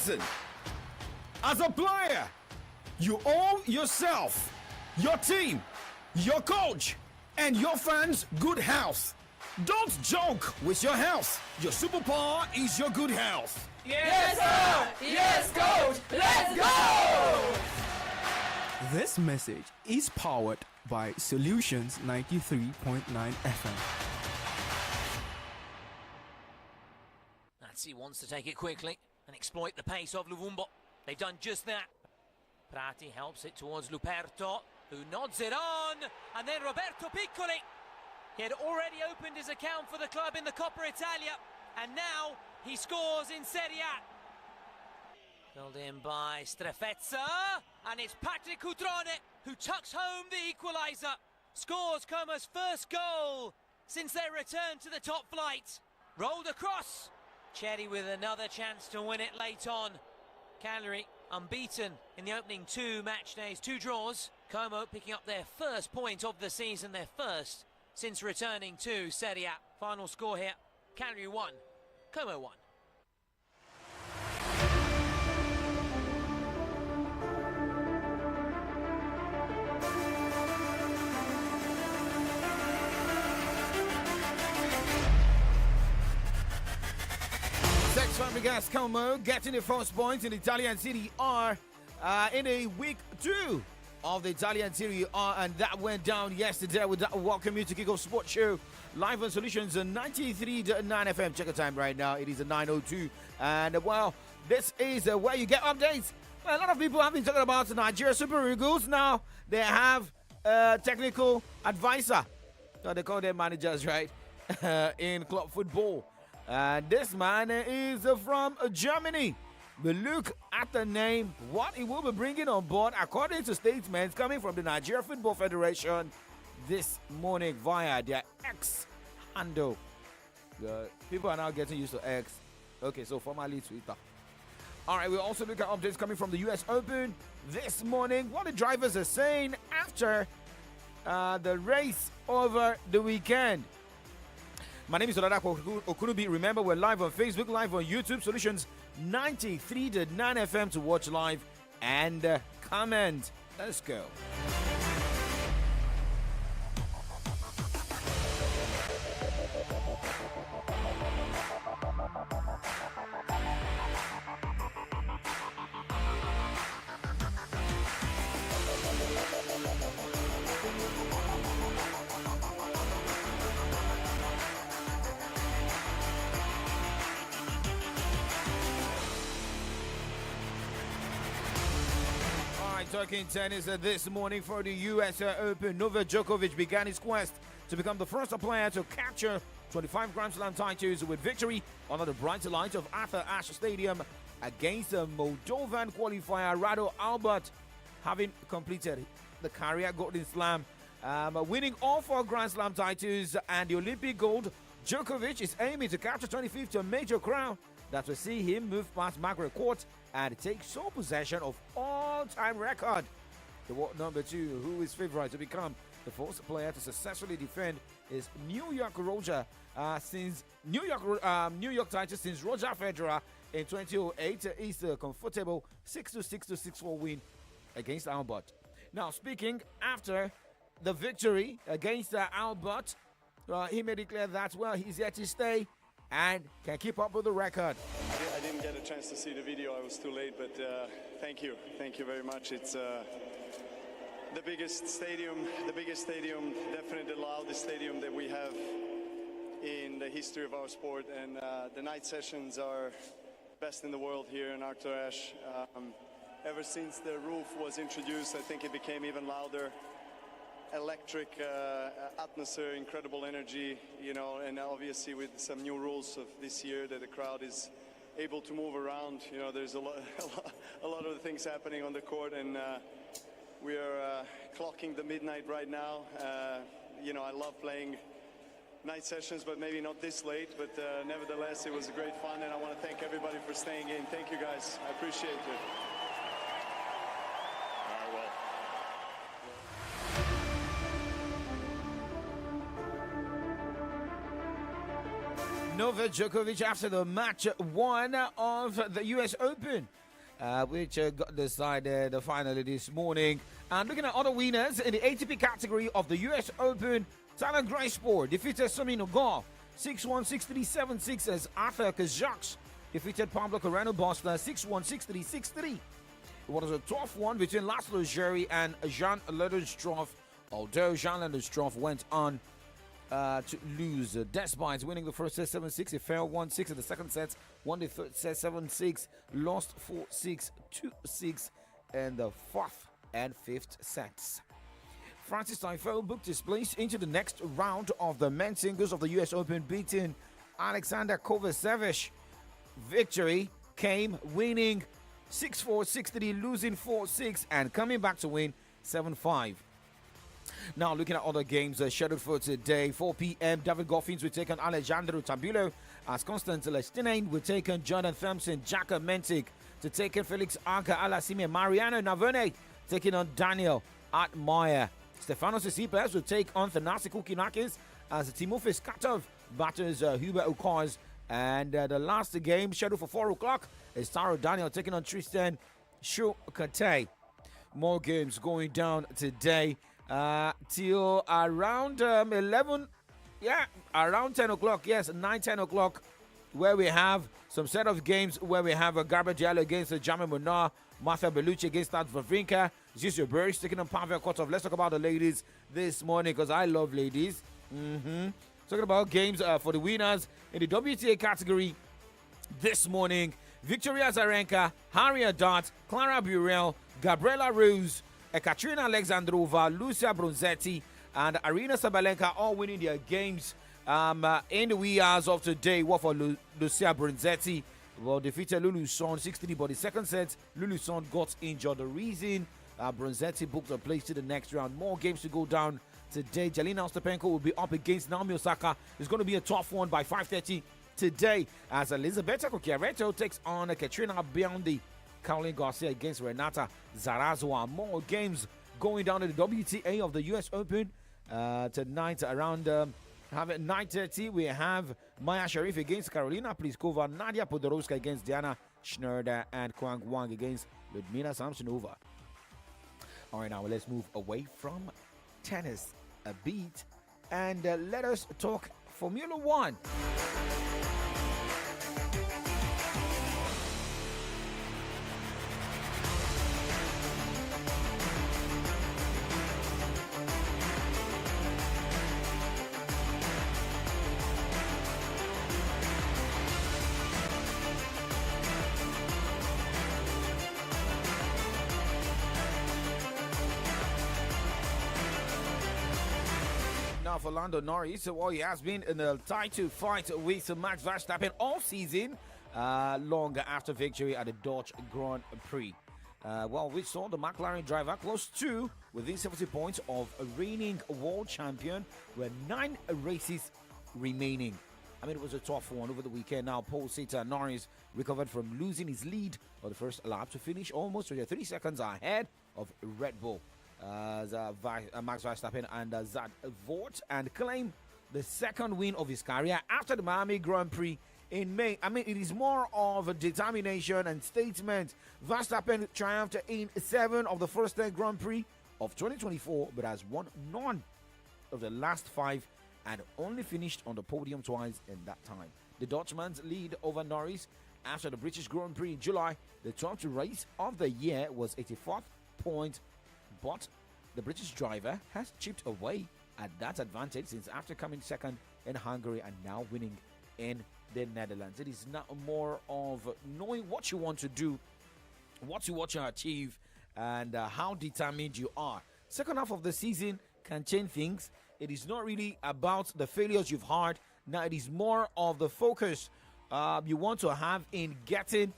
Listen, as a player, you owe yourself, your team, your coach, and your fans good health. Don't joke with your health. Your superpower is your good health. Yes, sir! Yes, coach! Let's go! This message is powered by Solutions 93.9 FM. He wants to take it quickly and exploit the pace of Luvumbo. They've done just that. Prati helps it towards Luperto, who nods it on, and then Roberto Piccoli. He had already opened his account for the club in the Coppa Italia, and now he scores in Serie A. Filled in by Strefezza, and it's Patrick Cutrone who tucks home the equaliser. Scores Coma's first goal since their return to the top flight. Rolled across. Cherry with another chance to win it late on. Cagliari unbeaten in the opening 2 match days, 2 draws. Como picking up their first point of the season, their first since returning to Serie A. Final score here, Cagliari 1, Como 1. Sex Fabregas Como getting the first points in the Italian Serie A in a week 2 of the Italian Serie A, and that went down yesterday. With that, welcome you to Kick Off Sports Show live on Solutions 93.9 FM. Check the time right now. It is 9:02, and well, this is where you get updates. Well, a lot of people have been talking about Nigeria Super Eagles. Now they have a technical advisor. They call them managers, right? In club football. This man is from Germany. But look at the name, what he will be bringing on board, according to statements coming from the Nigeria Football Federation this morning via their X handle. The people are now getting used to X. Okay, so formerly Twitter. All right, we'll also look at updates coming from the US Open this morning. What the drivers are saying after the race over the weekend. My name is Oladapo Okunubi. Remember, we're live on Facebook, live on YouTube, Solutions 93.9 FM to watch live and comment. Let's go. Talking tennis this morning for the US Open. Novak Djokovic began his quest to become the first player to capture 25 Grand Slam titles with victory under the bright light of Arthur Ashe Stadium against the Moldovan qualifier Rado Albert, having completed the career Golden Slam, winning all 4 Grand Slam titles and the Olympic gold. Djokovic is aiming to capture 25th major crown that will see him move past Margaret Court and take sole possession of all-time record. The world number 2, who is favourite to become the first player to successfully defend his New York title since Roger Federer in 2008, is a comfortable 6-2, 6-2, 6-4 win against Albert. Now, speaking after the victory against Albert, he made it clear that, well, he's here to stay and can keep up with the record. I didn't get a chance to see the video. I was too late, but thank you very much. It's the biggest stadium, definitely the loudest stadium that we have in the history of our sport, and the night sessions are best in the world here in Arthur Ashe. Ever since the roof was introduced, I think it became even louder. Electric atmosphere, incredible energy, you know, and obviously with some new rules of this year that the crowd is able to move around. You know, there's a lot of things happening on the court, and we are clocking the midnight right now. You know, I love playing night sessions, but maybe not this late, but nevertheless, it was great fun, and I want to thank everybody for staying in. Thank you, guys. I appreciate it. Novak Djokovic after the match one of the US Open, which got decided finally this morning. And looking at other winners in the ATP category of the US Open, Tyler Graceford defeated Sumi Nogol 6-1, 6-3, 7-6 as Arthur Kazaks defeated Pablo Carreno Busta 6-1, 6-3, 6-3. It was a tough one between Laszlo Djere and Jan Lederstroff, although Jan Lederstroff went on to lose. Despite winning the first set 7-6, he fell 1-6 in the second set, won the third set 7-6, lost 4-6, 2-6 in the fourth and fifth sets. Francis Tiafoe booked his place into the next round of the men's singles of the US Open, beating Alexander Kovacevic. Victory came winning 6-4, 6-3, losing 4-6, and coming back to win 7-5. Now, looking at other games scheduled for today, 4 p.m., David Goffins will take on Alejandro Tabulo, as Constantine Lestinen will take on Jordan Thompson, Jaka Mentic to take on Felix Anka Alasime, Mariano Navone taking on Daniel Atmaya. Stefanos Tsitsipas will take on Thanasi Kokinakis as Timofey Skatov batters Hubert Ukaz. And the last game scheduled for 4 o'clock is Taro Daniel taking on Tristan Shukate. More games going down today till around 11, around 10 o'clock, yes, 9, 10 o'clock, where we have some set of games where we have Gabriel against Jamin Munar, Martha Bellucci against Stat Wawrinka, Zizio Burris taking on Pavel Kotov. Let's talk about the ladies this morning because I love ladies. Talking about games for the winners in the WTA category this morning. Victoria Azarenka, Harriet Dart, Clara Burel, Gabriela Rose, Ekaterina Alexandrova, Lucia Bronzetti, and Arina Sabalenka all winning their games in the wee hours of today. What for Lucia Bronzetti? Well, defeated Lulu Son 6-3, but the second set, Lulu Son got injured. The reason Bronzetti booked a place to the next round. More games to go down today. Jelena Ostapenko will be up against Naomi Osaka. It's going to be a tough one by 5:30 today as Elizabeta Coquiareto takes on Katrina Biondi. Caroline Garcia against Renata Zarazua. More games going down to the WTA of the US Open tonight around 9:30. We have Maya Sharif against Karolina Pliskova, Nadia Podoroska against Diana Schneider, and Kwang Wang against Ludmila Samsonova. All right, now let's move away from tennis a bit and let us talk Formula One. For Lando Norris, well, he has been in a title fight with Max Verstappen all season, long after victory at the Dutch Grand Prix. Well, we saw the McLaren driver close to within 70 points of a reigning world champion with 9 races remaining. I mean, it was a tough one over the weekend. Now, Paul Sita Norris recovered from losing his lead on the first lap to finish almost 3 seconds ahead of Red Bull. Max Verstappen and Zad Voort, and claim the second win of his career after the Miami Grand Prix in May. I mean, it is more of a determination and statement. Verstappen triumphed in 7 of the first 10 Grand Prix of 2024, but has won none of the last 5 and only finished on the podium twice in that time. The Dutchman's lead over Norris after the British Grand Prix in July, the 12th race of the year, was 84th point. But the British driver has chipped away at that advantage since after coming second in Hungary and now winning in the Netherlands. It is now more of knowing what you want to do, what you want to achieve, and how determined you are. Second half of the season can change things. It is not really about the failures you've had. Now it is more of the focus you want to have in getting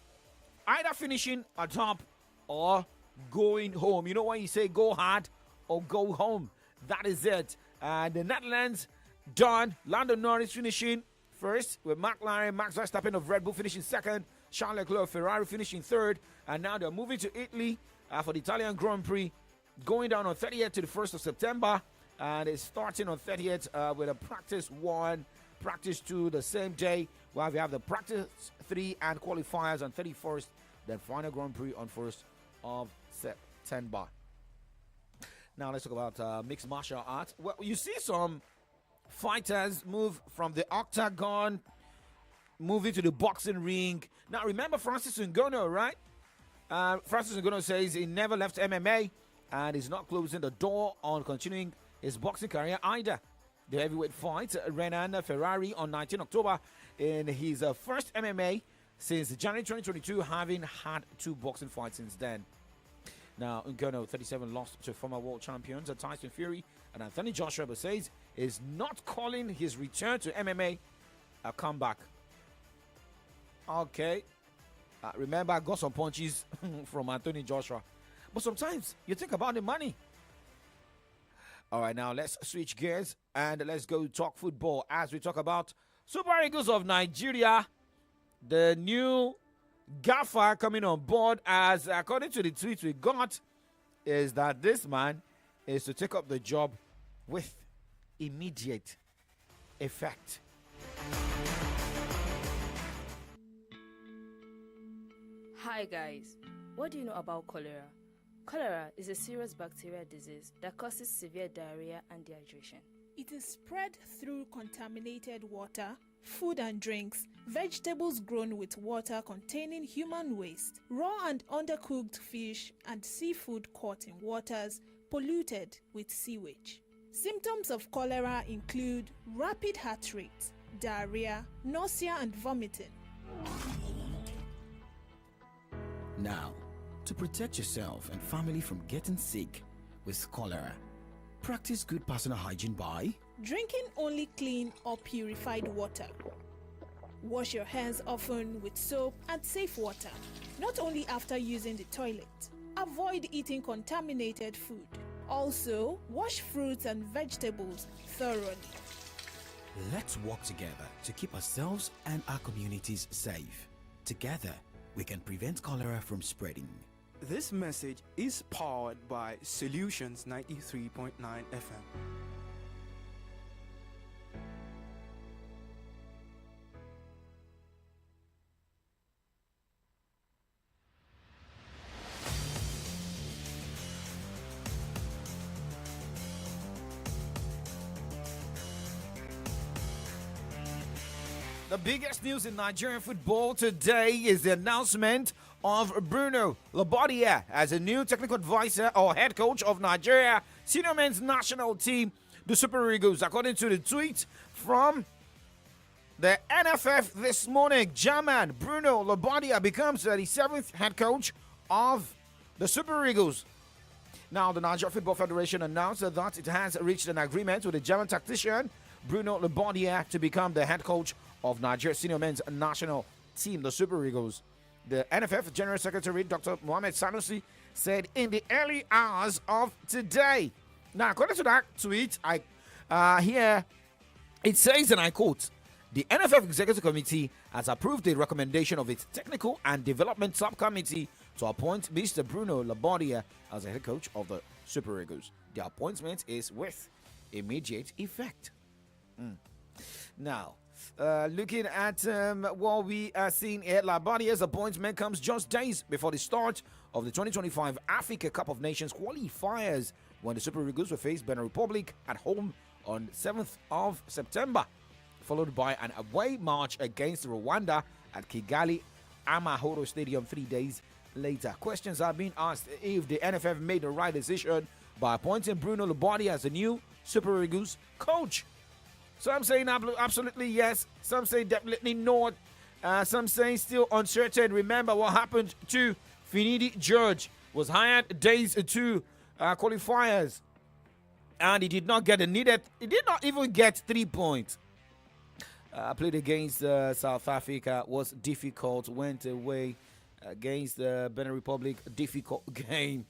either finishing atop or going home. You know when you say go hard or go home, that is it. And the Netherlands done. Lando Norris finishing first with McLaren, Max Verstappen of Red Bull finishing second, Charles Leclerc of Ferrari finishing third, and now they're moving to Italy for the Italian Grand Prix, going down on 30th to the 1st of September, and it's starting on 30th with a practice one practice 2 the same day, while we have the practice 3 and qualifiers on 31st, then final Grand Prix on 1st of September. Now let's talk about mixed martial arts. Well, you see some fighters move from the octagon, moving to the boxing ring. Now remember Francis Ngannou, right? Francis Ngannou says he never left MMA and is not closing the door on continuing his boxing career either. The heavyweight fight Renan Ferrari on 19 October in his first MMA since January 2022, having had 2 boxing fights since then. Now, Ngannou, 37, lost to former world champions Tyson Fury and Anthony Joshua, but says is not calling his return to MMA a comeback. Okay. Remember, I got some punches from Anthony Joshua. But sometimes you think about the money. All right, now let's switch gears and let's go talk football as we talk about Super Eagles of Nigeria. The new gaffer coming on board, as according to the tweet we got, is that this man is to take up the job with immediate effect. Hi guys, what do you know about cholera? Cholera is a serious bacterial disease that causes severe diarrhea and dehydration. It is spread through contaminated water, food and drinks, vegetables grown with water containing human waste, raw and undercooked fish, and seafood caught in waters polluted with sewage. Symptoms of cholera include rapid heart rate, diarrhea, nausea and vomiting. Now, to protect yourself and family from getting sick with cholera, practice good personal hygiene by drinking only clean or purified water. Wash your hands often with soap and safe water, not only after using the toilet. Avoid eating contaminated food. Also, wash fruits and vegetables thoroughly. Let's work together to keep ourselves and our communities safe. Together, we can prevent cholera from spreading. This message is powered by Solutions 93.9 FM. The biggest news in Nigerian football today is the announcement of Bruno Labbadia as a new technical advisor or head coach of Nigeria senior men's national team, the Super Eagles. According to the tweet from the NFF this morning, German Bruno Labbadia becomes the 7th head coach of the Super Eagles. Now, the Nigeria Football Federation announced that it has reached an agreement with the German tactician Bruno Labbadia to become the head coach of Nigeria senior men's national team, the Super Eagles. The NFF General Secretary, Dr. Mohamed Sanusi, said in the early hours of today. Now, according to that tweet, here it says, and I quote, the NFF Executive Committee has approved the recommendation of its Technical and Development Subcommittee to appoint Mr. Bruno Labbadia as the head coach of the Super Eagles. The appointment is with immediate effect. Now, looking at what we are seeing here, Labbadia's appointment comes just days before the start of the 2025 Africa Cup of Nations qualifiers, when the Super Eagles will face Benin Republic at home on 7th of September, followed by an away match against Rwanda at Kigali Amahoro Stadium 3 days later. Questions are being asked if the NFF made the right decision by appointing Bruno Labbadia as the new Super Eagles coach. Some saying absolutely yes, some say definitely not, some saying still uncertain. Remember what happened to Finidi George, was hired days to qualifiers, and he did not get the needed, he did not even get 3 points. Played against South Africa, was difficult, went away against the Benin Republic, difficult game.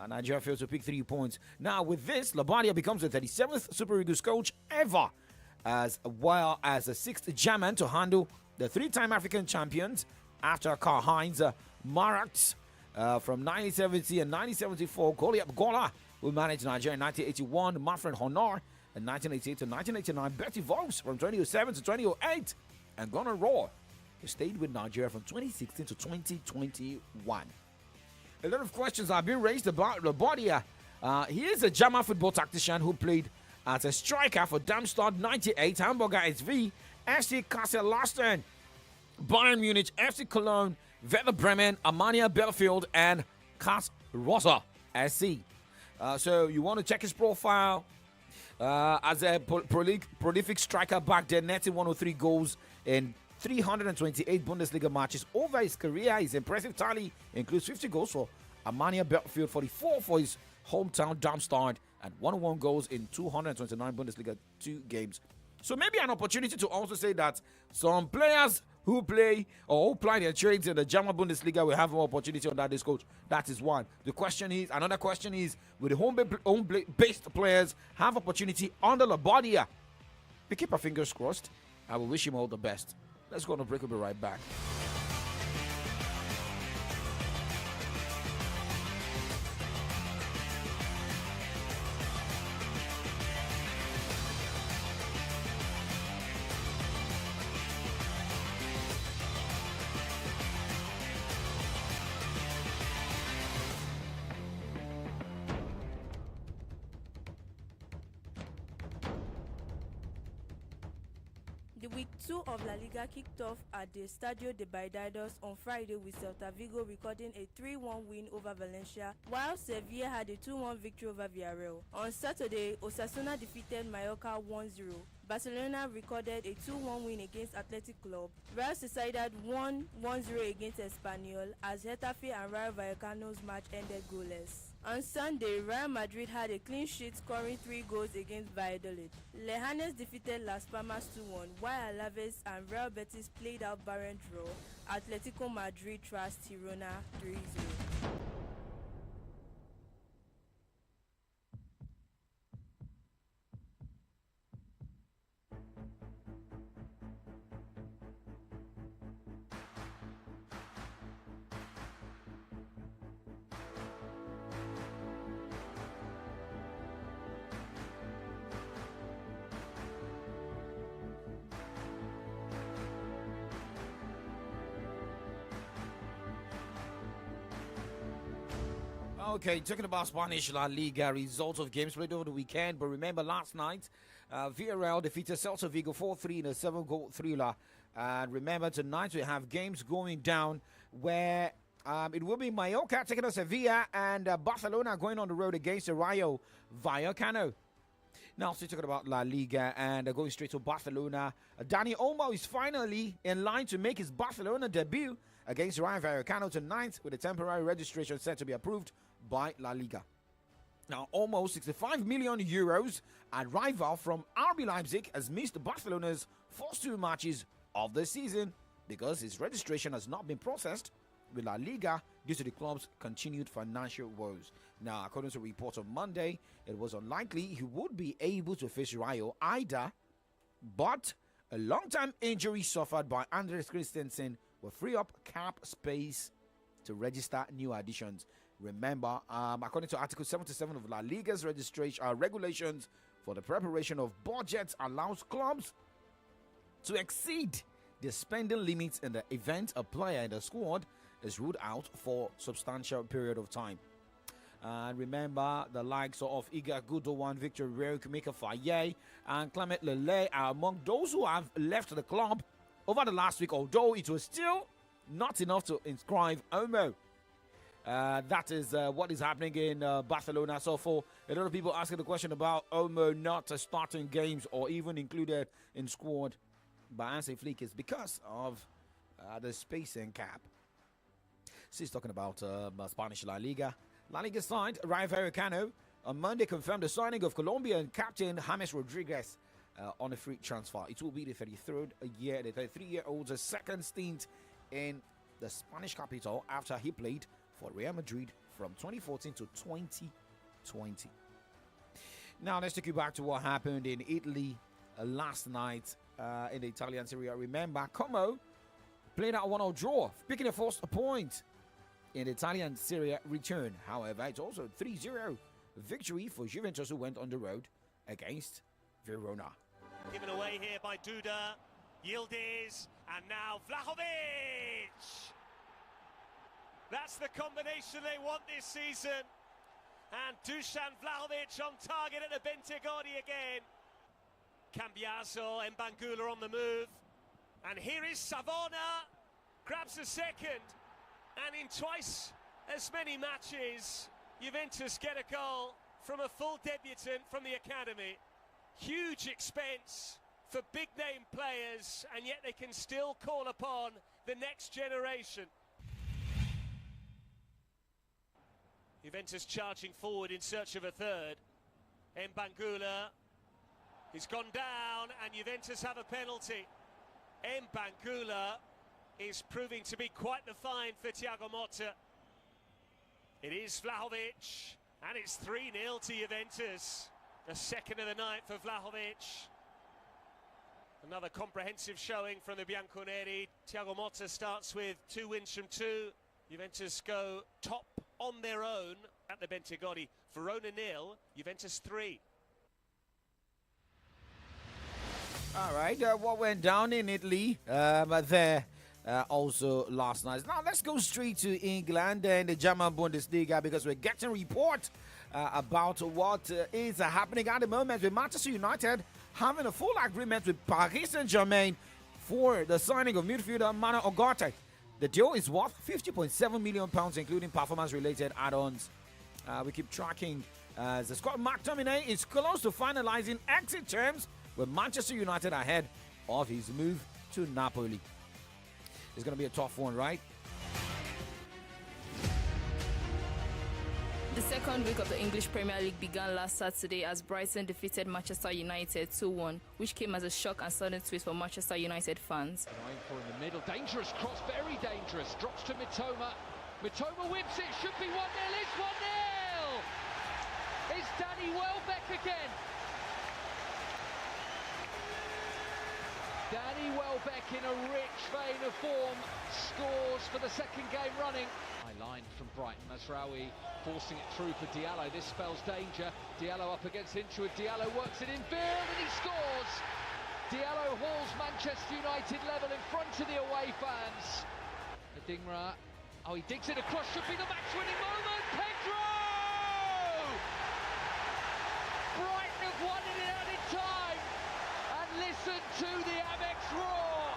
Nigeria failed to pick 3 points. Now with this, Labbadia becomes the 37th Super Eagles coach ever, as well as the 6th German to handle the 3-time African champions after Karl-Heinz Marx from 1970 and 1974. Goliath Gola, who managed Nigeria in 1981. Manfred Honor in 1988 to 1989, Betty Vos from 2007 to 2008, and Gunnar Raw stayed with Nigeria from 2016 to 2021. A lot of questions are being raised about Labodia. He is a German football tactician who played as a striker for Darmstadt 98, Hamburger SV, FC Kassel Lasten, Bayern Munich, FC Cologne, Werder Bremen, Armania Bielefeld, and Karlsruhe SC. So you want to check his profile as a prolific striker back then, netting 103 goals in 328 Bundesliga matches over his career. His impressive tally includes 50 goals for Armania Bielefeld, 44 for his hometown Darmstadt, and 101 goals in 229 Bundesliga 2 games. So maybe an opportunity to also say that some players who play or who apply their trades in the German Bundesliga will have more opportunity under this coach. That is one. Another question is, will the home-based players have opportunity under Labodia? We keep our fingers crossed. I will wish him all the best. Let's go on a break. We'll be right back. The Week 2 of La Liga kicked off at the Estadio de Baidados on Friday with Celta Vigo recording a 3-1 win over Valencia, while Sevilla had a 2-1 victory over Villarreal. On Saturday, Osasuna defeated Mallorca 1-0. Barcelona recorded a 2-1 win against Athletic Club. Real Sociedad won 1-0 against Espanyol as Getafe and Rayo Vallecano's match ended goalless. On Sunday, Real Madrid had a clean sheet, scoring 3 goals against Valladolid. Leganes defeated Las Palmas 2-1, while Alaves and Real Betis played out barren draw. Atletico Madrid trashed Girona 3-0. Okay, talking about Spanish La Liga, results of games played over the weekend. But remember, last night, Villarreal defeated Celta Vigo 4-3 in a 7-goal thriller. And remember, tonight we have games going down where it will be Mallorca taking on Sevilla, and Barcelona going on the road against Rayo Vallecano. Now, still talking about La Liga and going straight to Barcelona. Dani Olmo is finally in line to make his Barcelona debut against Rayo Vallecano tonight, with a temporary registration set to be approved by La Liga. Now, almost 65 million euros, and rival from RB Leipzig has missed Barcelona's first 2 matches of the season because his registration has not been processed with La Liga due to the club's continued financial woes. Now, according to reports on Monday, it was unlikely he would be able to face Rayo either, but a long-time injury suffered by Andres Christensen will free up cap space to register new additions. Remember, according to Article 77 of La Liga's registration regulations for the preparation of budgets, allows clubs to exceed the spending limits in the event a player in the squad is ruled out for substantial period of time. And remember, the likes of Iga Gudowan, Victor Roque, Mika Faye, and Clement Lele are among those who have left the club over the last week, although it was still not enough to inscribe Olmo. That is what is happening in Barcelona. So for a lot of people asking the question about Olmo not starting games or even included in squad by Hansi Flick, is because of the spacing cap. So he's talking about Spanish La Liga. La Liga signed Rayo Vallecano on Monday, confirmed the signing of Colombian captain James Rodriguez on a free transfer. It will be the 33-year-old's second stint in the Spanish capital after he played for Real Madrid from 2014 to 2020. Now let's take you back to what happened in Italy last night in the Italian Serie A. Remember, Como played out 1-0 draw, picking a first point in the Italian Serie A return. However, it's also a 3-0 victory for Juventus, who went on the road against Verona. Given away here by Duda, Yildiz, and now Vlahovic! That's the combination they want this season. And Dusan Vlahovic on target at the Bentegodi again. Cambiaso, Mbangula on the move. And here is Savona, grabs a second. And in twice as many matches, Juventus get a goal from a full debutant from the academy. Huge expense for big-name players, and yet they can still call upon the next generation. Juventus charging forward in search of a third. Mbangula, he's gone down, and Juventus have a penalty. Mbangula is proving to be quite the find for Thiago Motta. It is Vlahovic, and it's 3-0 to Juventus. The second of the night for Vlahovic. Another comprehensive showing from the Bianconeri. Thiago Motta starts with 2 wins from 2. Juventus go top on their own at the Bentegodi. Verona 0, Juventus 3. All right, what went down in Italy there also last night. Now let's go straight to England and the German Bundesliga, because we're getting report about what is happening at the moment with Manchester United having a full agreement with Paris Saint-Germain for the signing of midfielder Manu Ugarte. The deal is worth £50.7 million, including performance-related add-ons. We keep tracking the squad. McTominay is close to finalizing exit terms with Manchester United ahead of his move to Napoli. It's going to be a tough one, right? The second week of the English Premier League began last Saturday as Brighton defeated Manchester United 2-1, which came as a shock and sudden twist for Manchester United fans. Going for in the middle, dangerous cross, very dangerous, drops to Mitoma. Mitoma whips it, should be 1-0, it's 1-0! It's Danny Welbeck again. Danny Welbeck in a rich vein of form scores for the second game running. High line from Brighton, Mazraoui forcing it through for Diallo. This spells danger. Diallo up against Inchwood. Diallo works it in field and he scores. Diallo hauls Manchester United level in front of the away fans. Adingra, oh, he digs it across, should be the match-winning moment. Pedro! Brighton have won it in added time. And listen to the Amex roar.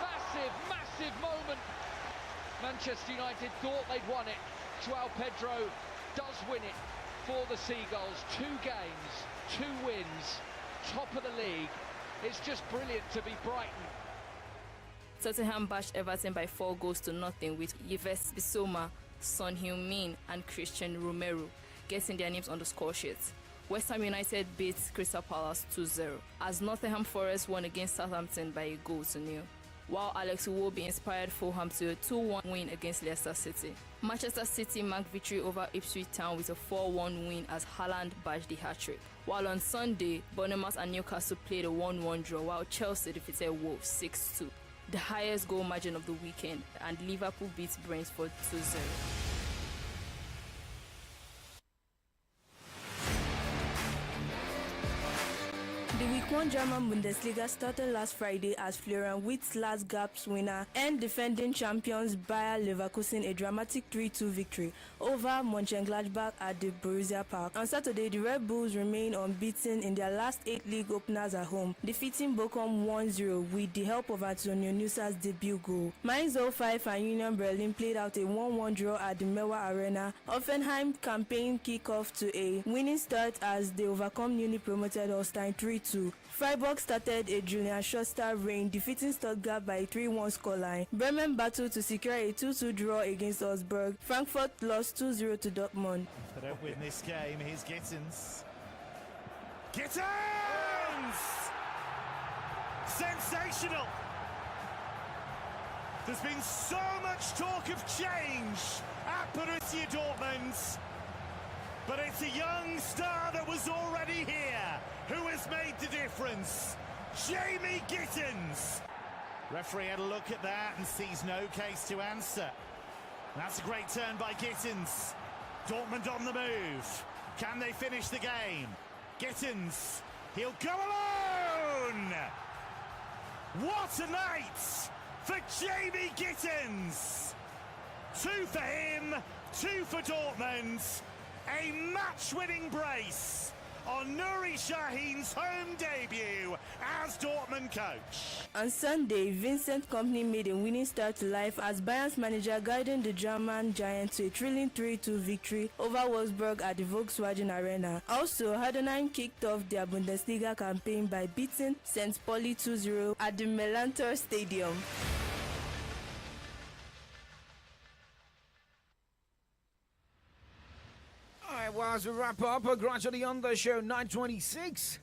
Massive, massive moment. Manchester United thought they'd won it. Joao Pedro does win it for the Seagulls. 2 games, 2 wins, top of the league. It's just brilliant to be Brighton. Tottenham bashed Everton by 4-0 with Yves Bissouma, Son Heung-min and Christian Romero getting their names on the score sheet. West Ham United beat Crystal Palace 2-0 as Nottingham Forest won against Southampton by 1-0. While Alex Iwobi inspired Fulham to a 2-1 win against Leicester City. Manchester City marked victory over Ipswich Town with a 4-1 win as Haaland badged the hat-trick. While on Sunday, Bournemouth and Newcastle played a 1-1 draw, while Chelsea defeated Wolves 6-2. The highest goal margin of the weekend, and Liverpool beat Brentford 2-0. The Week 1 German Bundesliga started last Friday as Florian Wirtz's last gaps winner and defending champions Bayer Leverkusen a dramatic 3-2 victory over Mönchengladbach at the Borussia Park. On Saturday, the Red Bulls remain unbeaten in their last 8 league openers at home, defeating Bochum 1-0 with the help of Antonio Nusa's debut goal. Mainz 05 and Union Berlin played out a 1-1 draw at the Mewa Arena. Hoffenheim campaign kick-off to a winning start as they overcome newly promoted Holstein 3-2. Freiburg started a Julian Schuster reign, defeating Stuttgart by a 3-1 scoreline. Bremen battled to secure a 2-2 draw against Augsburg. Frankfurt lost 2-0 to Dortmund. They don't win this game. Here's Gittins. Gittins! Sensational! There's been so much talk of change at Borussia Dortmund. But it's a young star that was already here who has made the difference. Jamie Gittins. Referee had a look at that and sees no case to answer. That's a great turn by Gittins. Dortmund on the move. Can they finish the game? Gittins He'll go alone! What a night for Jamie Gittens! 2 for him, 2 for Dortmund. A match-winning brace on Nuri Sahin's home debut as Dortmund coach. On Sunday, Vincent Kompany made a winning start to life as Bayern's manager guiding the German giant to a thrilling 3-2 victory over Wolfsburg at the Volkswagen Arena. Also, Heidenheim kicked off their Bundesliga campaign by beating St. Pauli 2-0 at the Melantor Stadium. Well, as we wrap up, gradually on the show, 9:26.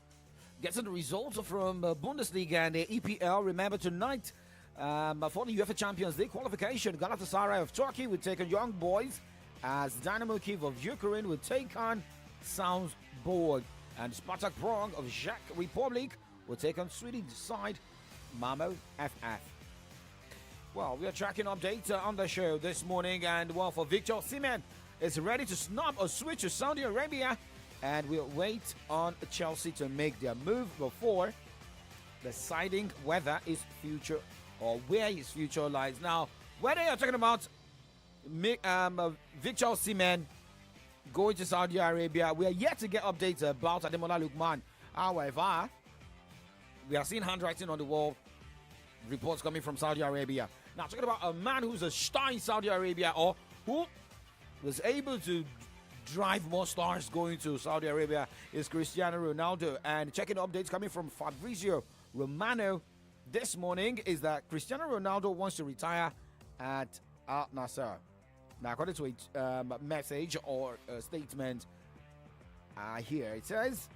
Getting the results from Bundesliga and the EPL. Remember tonight, for the UEFA Champions League qualification, Galatasaray of Turkey will take on Young Boys as Dynamo Kyiv of Ukraine will take on Salzburg. And Spartak Prague of Czech Republic will take on Swedish side Malmö FF. Well, we are tracking updates on the show this morning, and well, for Victor Osimhen is ready to snap or switch to Saudi Arabia, and we'll wait on Chelsea to make their move before deciding whether his future or where his future lies. Now, whether you're talking about Victor Osimhen going to Saudi Arabia, we are yet to get updates about Ademola Lookman. However, we are seeing handwriting on the wall, reports coming from Saudi Arabia. Now, talking about a man who's a star in Saudi Arabia, or who was able to drive more stars going to Saudi Arabia, is Cristiano Ronaldo. And checking updates coming from Fabrizio Romano this morning is that Cristiano Ronaldo wants to retire at Al Nassr. Now, according to a message or a statement here, it says,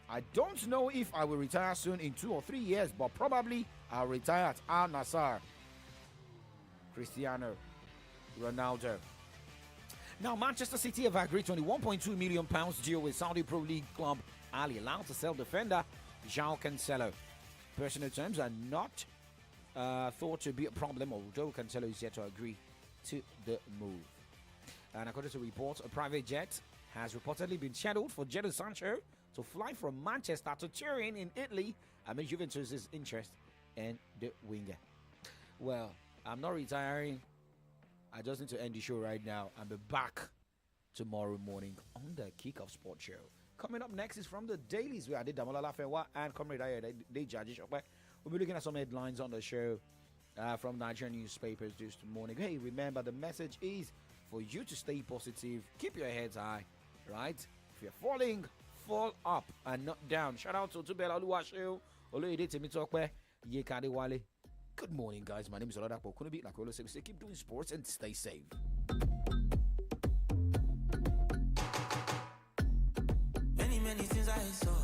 "I don't know if I will retire soon in 2 or 3 years, but probably I'll retire at Al Nassr." Cristiano Ronaldo. Now, Manchester City have agreed £21.2 million deal with Saudi Pro League club Al Hilal to sell defender João Cancelo. Personal terms are not thought to be a problem, although Cancelo is yet to agree to the move. And according to reports, a private jet has reportedly been scheduled for Jadon Sancho to fly from Manchester to Turin in Italy amid Juventus' interest in the winger. Well, I'm not retiring. I just need to end the show right now and be back tomorrow morning on the Kickoff Sports Show. Coming up next is from the dailies where I did Damola Lafewa and Comrade Dejaji Shokwe. We'll be looking at some headlines on the show from Nigerian newspapers this morning. Hey, remember the message is for you to stay positive, keep your heads high, right? If you're falling, fall up and not down. Shout out to Tubela Oluwasho, Oloyede Temitokwe, Yekade Wale. Good morning, guys. My name is Oladapo Kunubi. Like we always say, keep doing sports and stay safe. Many things I saw.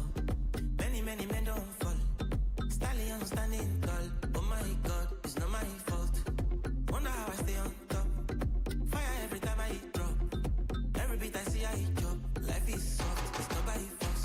Many men don't fall. Stallion standing tall. Oh my God, it's not my fault. Wonder how I stay on top. Fire every time I drop. Every beat I see I drop. Life is soft, it's not by force.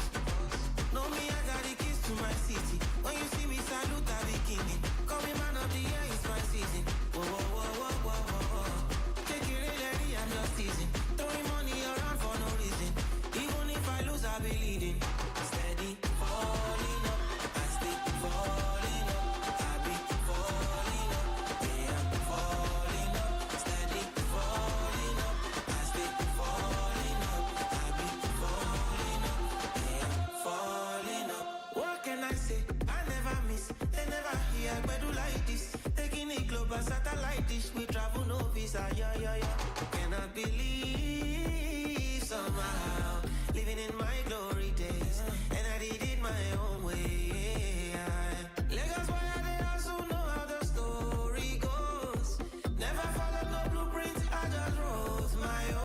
No, me, I got the keys to my city. When you see me salute, I be king. Call me man of the year, it's my season. Whoa, whoa, whoa, whoa, whoa, whoa. Take it really, I'm just teasing. Throwing money around for no reason. Even if I lose, I be leading. Steady, falling up. I stay falling up. I be falling up. Yeah, I'm falling up. Steady, falling up. I stay falling up. I be falling up. Yeah, I'm falling up. What can I say? I never miss. They never hear, but do like this. Taking it global satellite dish. We travel no visa, yeah, yeah, yeah. Cannot believe somehow living in my glory.